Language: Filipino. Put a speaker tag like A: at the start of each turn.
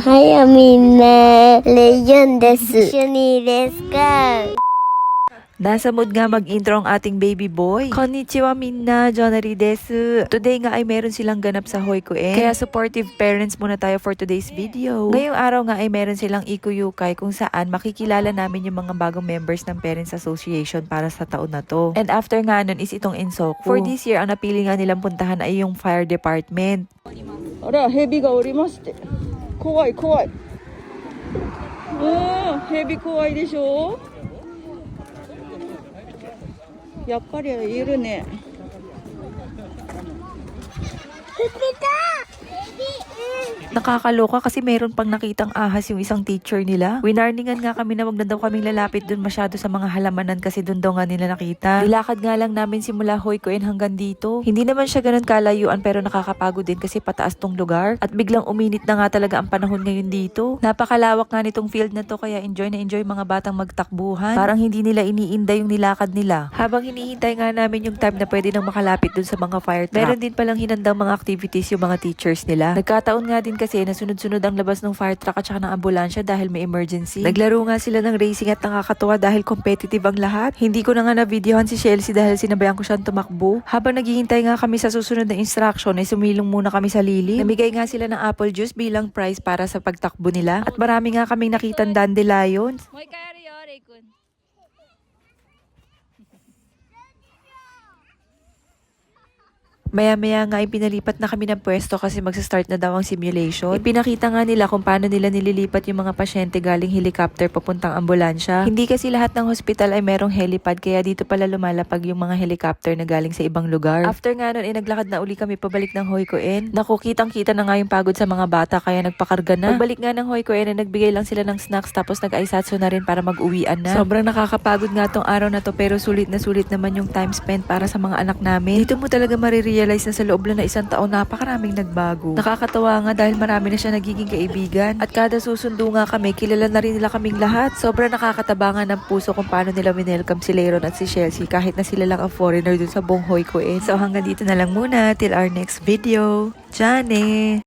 A: はいみんな、レジョンです。一緒にレッツゴー。
B: Nasa mood nga mag-intro ang ating baby boy. Konnichiwa minna, Jonari desu. Today nga ay meron silang ganap sa Hoikoen. Kaya supportive parents muna tayo for today's video. Ngayong araw nga ay meron silang ikuyukay kung saan makikilala namin yung mga bagong members ng Parents Association para sa taon na to. And after nga nun is itong Insoku. For this year, ang napili nga nilang puntahan ay yung fire department.
C: あら、蛇がおりまして。怖い怖い。蛇怖いでしょ。やっぱりいるね。
B: Nakakaloka kasi meron pang nakitang ahas yung isang teacher nila. Winarningan nga kami na wag na daw kaming lalapit dun masyado sa mga halamanan kasi dun daw nga nila nakita. Nilakad nga lang namin simula Hoikoen hanggang dito. Hindi naman siya ganun kalayuan pero nakakapagod din kasi pataas tong lugar. At biglang uminit na nga talaga ang panahon ngayon dito. Napakalawak nga nitong field na to kaya enjoy na enjoy mga batang magtakbuhan. Parang hindi nila iniinda yung nilakad nila. Habang hinihintay nga namin yung time na pwede nang makalapit dun sa mga fire truck. Meron din palang hinandang mga activities yung mga teachers nila. Nagkataon nga din kasi nasunod-sunod ang labas ng fire truck at saka ng ambulansya dahil may emergency. Naglaro nga sila ng racing at nakakatuwa dahil competitive ang lahat. Hindi ko na nga na-videohan si Chelsea dahil sinabayan ko siyang tumakbo. Habang naghihintay nga kami sa susunod na instruction ay sumilong muna kami sa lilim. Namigay nga sila ng apple juice bilang prize para sa pagtakbo nila. At marami nga kaming nakitang dandelions. Maya-maya nga ay pinalipat na kami ng pwesto kasi magsa-start na daw ang simulation. Ipinakita nga nila kung paano nila nililipat yung mga pasyente galing helicopter papuntang ambulansya. Hindi kasi lahat ng hospital ay merong helipad kaya dito pala lumalapag yung mga helicopter na galing sa ibang lugar. After nga nun, naglakad na uli kami pabalik ng Hoikoen. Naku, kitang-kita na nga yung pagod sa mga bata kaya nagpakarga na. Pagbalik nga ng Hoikoen nagbigay lang sila ng snacks tapos nag-aisatsu na rin para mag-uwian na. Sobrang nakakapagod nga tong araw na to pero sulit naman yung time spent para sa mga anak namin. Dito mo talaga marirealize na sa loob lang na isang taon napakaraming nagbago. Nakakatawa nga dahil marami na siya nagiging kaibigan. At kada susundo nga kami, kilala na rin nila kaming lahat. Sobrang nakakatabangan ng puso kung paano nila winelcome si Leiron at si Chelsea kahit na sila lang ang foreigner dun sa buong Hoikoen. So hanggang dito na lang muna till our next video. Jane!